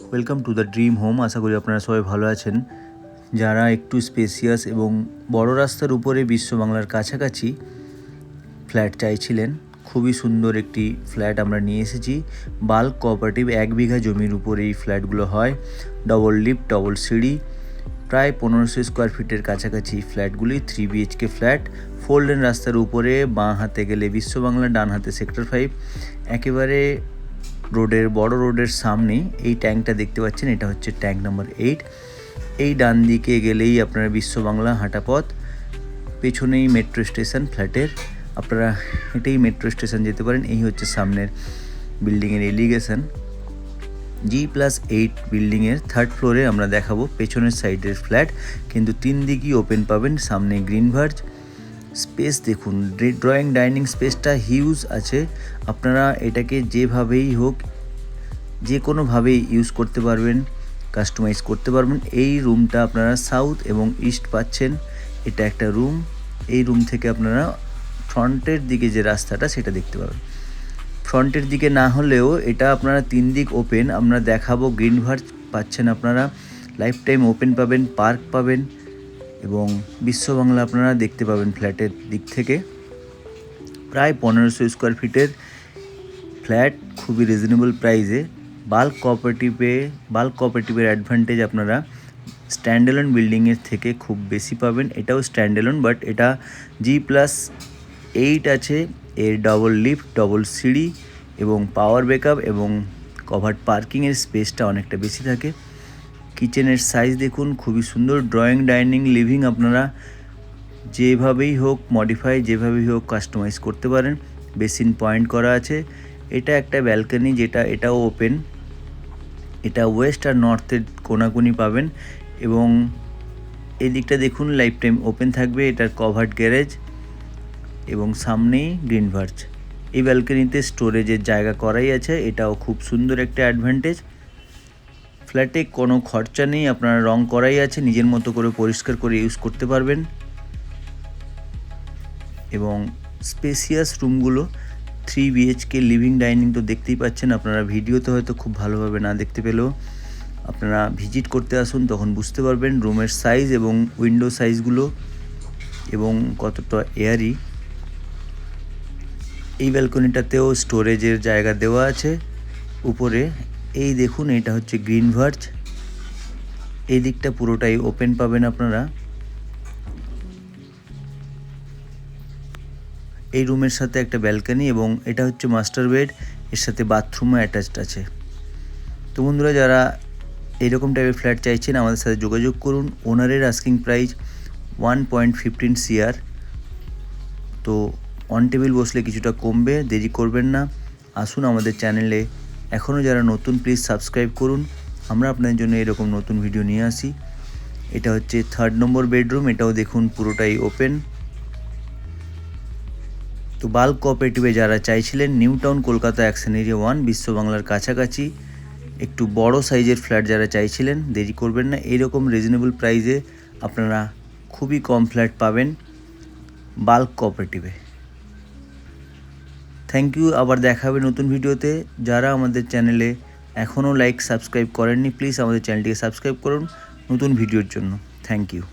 Welcome to the dream home. আশা করি আপনারা সবাই ভালো আছেন। যারা একটু স্পেসিয়াস এবং বড় রাস্তার উপরে বিশ্ব বাংলার কাছাকাছি ফ্ল্যাট চাইছিলেন, খুবই সুন্দর একটি ফ্ল্যাট আমরা নিয়ে এসেছি। বাল্ক কোঅপারেটিভ 1 বিঘা জমির উপরে এই ফ্ল্যাটগুলো হয়। ডবল লিফট, ডবল সিঁড়ি, প্রায় 1500 স্কোয়ার ফিটের কাছাকাছি ফ্ল্যাটগুলি 3 BHK ফ্ল্যাট। 4 লেন রাস্তার উপরে, বাঁ হাতে গেলে বিশ্ব বাংলা, ডান হাতে সেক্টর 5। একেবারে বড় রোডের সামনেই এই ট্যাঙ্কটা দেখতে পাচ্ছেন, এটা হচ্ছে ট্যাঙ্ক নাম্বার 8। এই ডান দিকে গেলেই আপনারা বিশ্ব বাংলা হাঁটা পথ, পেছনেই মেট্রো স্টেশন ফ্ল্যাটের। আপনারা হেঁটেই মেট্রো স্টেশন যেতে পারেন। এই হচ্ছে সামনের বিল্ডিংয়ের এলিগেশন। G+8 বিল্ডিংয়ের 3rd ফ্লোরে আমরা দেখাবো পেছনের সাইডের ফ্ল্যাট, কিন্তু 3 দিকই ওপেন পাবেন। সামনে গ্রিন ভার্জ স্পেস দেখুন, ড্রয়িং ডাইনিং স্পেসটা হিউজ আছে। আপনারা এটাকে যেভাবেই হোক, যে কোনোভাবেই ইউজ করতে পারবেন, কাস্টমাইজ করতে পারবেন। এই রুমটা আপনারা সাউথ এবং ইস্ট পাচ্ছেন। এটা একটা রুম। এই রুম থেকে আপনারা ফ্রন্টের দিকে যে রাস্তাটা সেটা দেখতে পাবেন। ফ্রন্টের দিকে না হলেও এটা আপনারা 3 দিক ওপেন। আমরা দেখাবো গ্রিন ভার্জ পাচ্ছেন, আপনারা লাইফ টাইম ওপেন পাবেন, পার্ক পাবেন এবং বিশ্ব বাংলা আপনারা দেখতে পাবেন ফ্ল্যাটের দিক থেকে। প্রায় 1500 স্কোয়ার ফিটের ফ্ল্যাট, খুবই রিজনেবল প্রাইসে। বাল্ক কোঅপারেটিভের অ্যাডভান্টেজ আপনারা স্ট্যান্ডএলোন বিল্ডিংয়ের থেকে খুব বেশি পাবেন। এটাও স্ট্যান্ডএলোন, বাট এটা G+8 আছে। এর ডবল লিফট, ডবল সিঁড়ি এবং পাওয়ার ব্যাকআপ এবং কভার্ড পার্কিংয়ের স্পেসটা অনেকটা বেশি থাকে। কিচেনের সাইজ দেখুন, খুবই সুন্দর। ড্রয়িং ডাইনিং লিভিং আপনারা যেভাবেই হোক মডিফাই, যেভাবেই হোক কাস্টমাইজ করতে পারেন। বেসিন পয়েন্ট করা আছে। এটা একটা ব্যালকনি, এটাও ওপেন। এটা ওয়েস্ট আর নর্থের কোনাকুনি পাবেন এবং এই দিকটা দেখুন লাইফ টাইম ওপেন থাকবে। এটার কভার্ড গ্যারেজ এবং সামনেই গ্রিন ভার্জ। এই ব্যালকনিতে স্টোরেজের জায়গা করাই আছে। এটাও খুব সুন্দর একটা অ্যাডভান্টেজ। ফ্ল্যাটে কোনো খরচা নেই, আপনারা রং করাই আছে, নিজের মতো করে পরিষ্কার করে ইউজ করতে পারবেন। এবং স্পেসিয়াস রুমগুলো 3 BHK লিভিং ডাইনিং তো দেখতেই পাচ্ছেন আপনারা। ভিডিওতে হয়তো খুব ভালোভাবে না দেখতে পেলেও আপনারা ভিজিট করতে আসুন, তখন বুঝতে পারবেন রুমের সাইজ এবং উইন্ডো সাইজগুলো এবং কতটা এয়ারি। এই ব্যালকনিটাতেও স্টোরেজের জায়গা দেওয়া আছে উপরে। এই দেখুন, এটা হচ্ছে গ্রিন ভার্জ। এই দিকটা পুরোটাই ওপেন পাবেন আপনারা। এই রুমের সাথে একটা ব্যালকনি এবং এটা হচ্ছে মাস্টার বেড, এর সাথে বাথরুমও অ্যাটাচড আছে। তো বন্ধুরা, যারা এইরকম টাইপের ফ্ল্যাট চাইছেন আমাদের সাথে যোগাযোগ করুন। ওনারের আস্কিং প্রাইস 1.15 CR। তো অন টেবিল বসলে কিছুটা কমবে, দেরি করবেন না। আসুন আমাদের চ্যানেলে। এখনও যারা নতুন, প্লিজ সাবস্ক্রাইব করুন। আমরা আপনাদের জন্য এরকম নতুন ভিডিও নিয়ে আসি। এটা হচ্ছে 3rd নম্বর বেডরুম। এটাও দেখুন পুরোটাই ওপেন। তো বাল্ক কোঅপারেটিভে যারা চাইছিলেন, new town Kolkata action area 1 বিশ্ব বাংলার কাছাকাছি একটু বড় সাইজের ফ্ল্যাট যারা চাইছিলেন, দেরি করবেন না। এইরকম রিজনেবল প্রাইসে আপনারা খুবই কম ফ্ল্যাট পাবেন বাল্ক কোঅপারেটিভে। Thank you. আবার দেখা হবে নতুন ভিডিওতে। যারা আমাদের চ্যানেলে এখনও সাবস্ক্রাইব করেননি, প্লিজ আমাদের চ্যানেলটিকে সাবস্ক্রাইব করুন নতুন ভিডিওর জন্য। Thank you.